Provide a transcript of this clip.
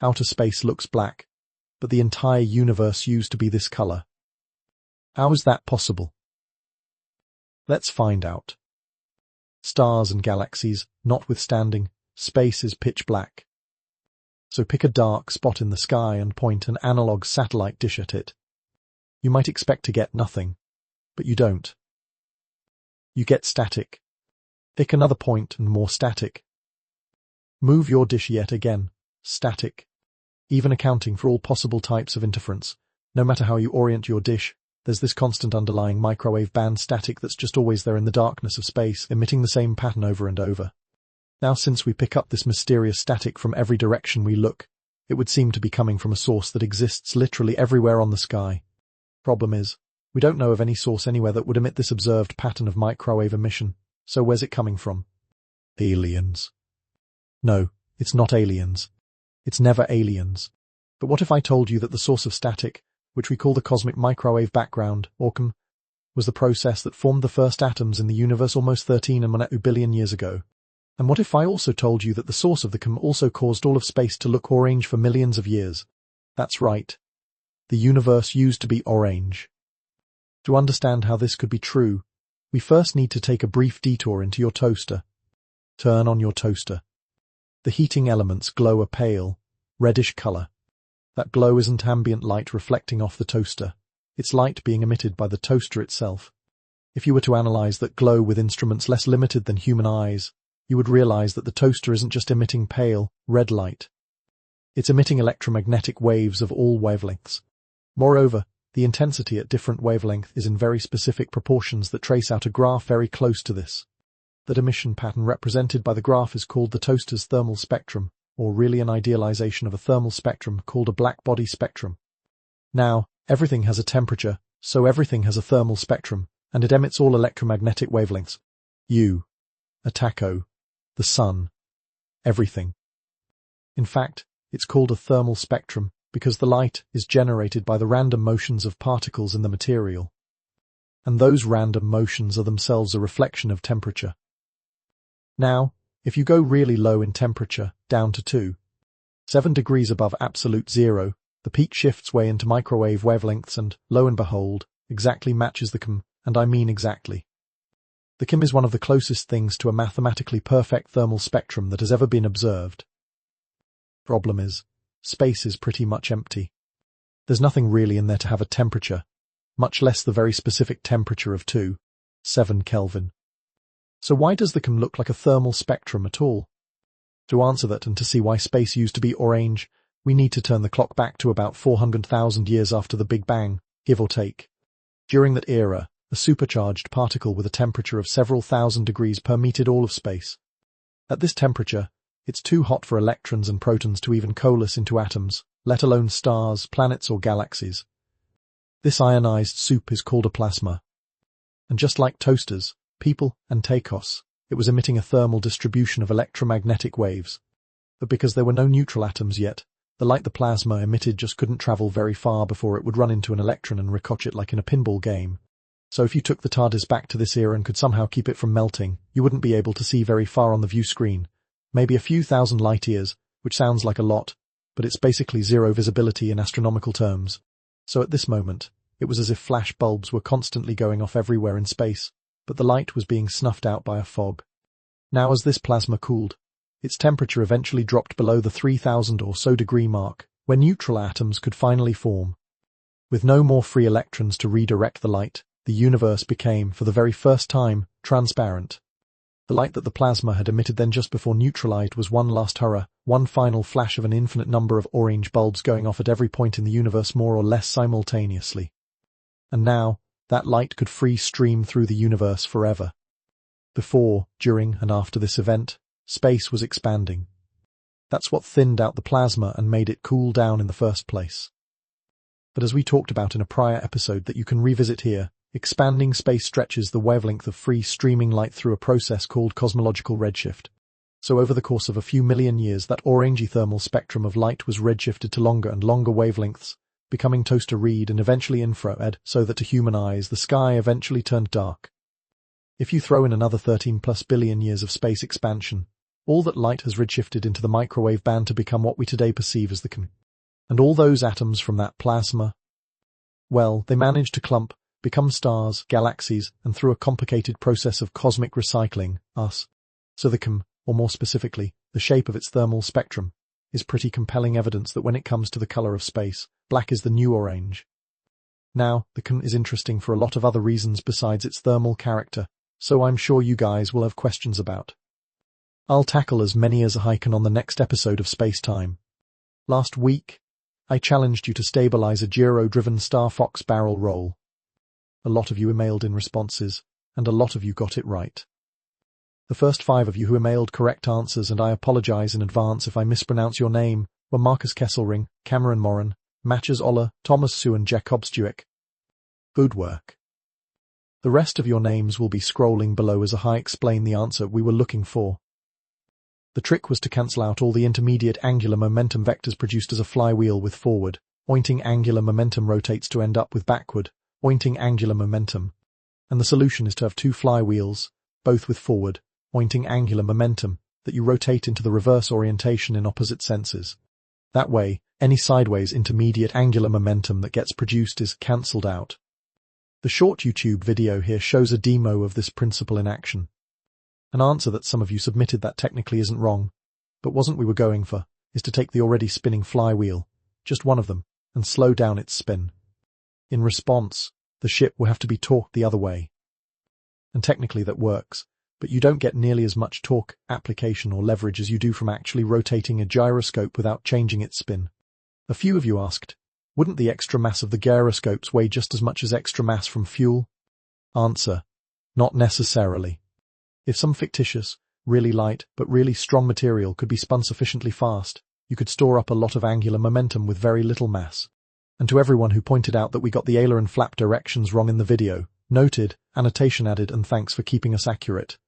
Outer space looks black, but the entire universe used to be this color. How is that possible? Let's find out. Stars and galaxies notwithstanding, space is pitch black. So pick a dark spot in the sky and point an analog satellite dish at it. You might expect to get nothing, but you don't. You get static. Pick another point and more static. Move your dish yet again, static. Even accounting for all possible types of interference, no matter how you orient your dish, there's this constant underlying microwave band static that's just always there in the darkness of space, emitting the same pattern over and over. Now, since we pick up this mysterious static from every direction we look, it would seem to be coming from a source that exists literally everywhere on the sky. Problem is, we don't know of any source anywhere that would emit this observed pattern of microwave emission, so where's it coming from? Aliens. No, it's not aliens. It's never aliens. But what if I told you that the source of static, which we call the cosmic microwave background, or CM, was the process that formed the first atoms in the universe almost 13.2 billion years ago? And what if I also told you that the source of the CM also caused all of space to look orange for millions of years? That's right. The universe used to be orange. To understand how this could be true, we first need to take a brief detour into your toaster. Turn on your toaster. The heating elements glow a pale, reddish color. That glow isn't ambient light reflecting off the toaster. It's light being emitted by the toaster itself. If you were to analyze that glow with instruments less limited than human eyes, you would realize that the toaster isn't just emitting pale, red light. It's emitting electromagnetic waves of all wavelengths. Moreover, the intensity at different wavelength is in very specific proportions that trace out a graph very close to this. That emission pattern represented by the graph is called the toaster's thermal spectrum, or really an idealization of a thermal spectrum called a black-body spectrum. Now, everything has a temperature, so everything has a thermal spectrum, and it emits all electromagnetic wavelengths. You, a taco, the sun, everything. In fact, it's called a thermal spectrum because the light is generated by the random motions of particles in the material. And those random motions are themselves a reflection of temperature. Now, if you go really low in temperature, down to 7 degrees above absolute zero, the peak shifts way into microwave wavelengths and, lo and behold, exactly matches the CM, and I mean exactly. The CM is one of the closest things to a mathematically perfect thermal spectrum that has ever been observed. Problem is, space is pretty much empty. There's nothing really in there to have a temperature, much less the very specific temperature of 7 Kelvin. So why does the CM look like a thermal spectrum at all? To answer that and to see why space used to be orange, we need to turn the clock back to about 400,000 years after the Big Bang, give or take. During that era, a supercharged particle with a temperature of several thousand degrees permeated all of space. At this temperature, it's too hot for electrons and protons to even coalesce into atoms, let alone stars, planets, or galaxies. This ionized soup is called a plasma. And just like toasters, people, and tacos, it was emitting a thermal distribution of electromagnetic waves. But because there were no neutral atoms yet, the light the plasma emitted just couldn't travel very far before it would run into an electron and ricochet like in a pinball game. So if you took the TARDIS back to this era and could somehow keep it from melting, you wouldn't be able to see very far on the view screen. Maybe a few thousand light years, which sounds like a lot, but it's basically zero visibility in astronomical terms. So at this moment, it was as if flash bulbs were constantly going off everywhere in space, but the light was being snuffed out by a fog. Now as this plasma cooled, its temperature eventually dropped below the 3,000 or so degree mark, where neutral atoms could finally form. With no more free electrons to redirect the light, the universe became, for the very first time, transparent. The light that the plasma had emitted then just before neutralized was one last hurrah, one final flash of an infinite number of orange bulbs going off at every point in the universe more or less simultaneously. And now, that light could free stream through the universe forever. Before, during, and after this event, space was expanding. That's what thinned out the plasma and made it cool down in the first place. But as we talked about in a prior episode that you can revisit here, expanding space stretches the wavelength of free streaming light through a process called cosmological redshift. So over the course of a few million years, that orangey thermal spectrum of light was redshifted to longer and longer wavelengths, becoming toaster read and eventually infrared, so that to human eyes the sky eventually turned dark. If you throw in another 13+ billion years of space expansion, All that light has redshifted into the microwave band to become what we today perceive as the cosmos. And all those atoms from that plasma, well, they managed to clump, become stars, galaxies, and through a complicated process of cosmic recycling, us. So the cosmos, or more specifically, the shape of its thermal spectrum, is pretty compelling evidence that when it comes to the color of space, black is the new orange. Now, the cosmos is interesting for a lot of other reasons besides its thermal character, so I'm sure you guys will have questions about. I'll tackle as many as I can on the next episode of Space Time. Last week, I challenged you to stabilize a gyro-driven Star Fox barrel roll. A lot of you emailed in responses, and a lot of you got it right. The first 5 of you who emailed correct answers, and I apologize in advance if I mispronounce your name, were Marcus Kesselring, Cameron Moran, Matches Oller, Thomas Sue and Jacob Stuick. Good work. The rest of your names will be scrolling below as I explain the answer we were looking for. The trick was to cancel out all the intermediate angular momentum vectors produced as a flywheel with forward, pointing angular momentum rotates to end up with backward, pointing angular momentum. And the solution is to have 2 flywheels, both with forward, pointing angular momentum, that you rotate into the reverse orientation in opposite senses. That way, any sideways intermediate angular momentum that gets produced is cancelled out. The short YouTube video here shows a demo of this principle in action. An answer that some of you submitted that technically isn't wrong, but wasn't we were going for, is to take the already spinning flywheel, just one of them, and slow down its spin. In response, the ship will have to be torqued the other way. And technically that works, but you don't get nearly as much torque, application or leverage as you do from actually rotating a gyroscope without changing its spin. A few of you asked, wouldn't the extra mass of the gyroscopes weigh just as much as extra mass from fuel? Answer, not necessarily. If some fictitious, really light but really strong material could be spun sufficiently fast, you could store up a lot of angular momentum with very little mass. And to everyone who pointed out that we got the aileron flap directions wrong in the video, noted, annotation added, and thanks for keeping us accurate.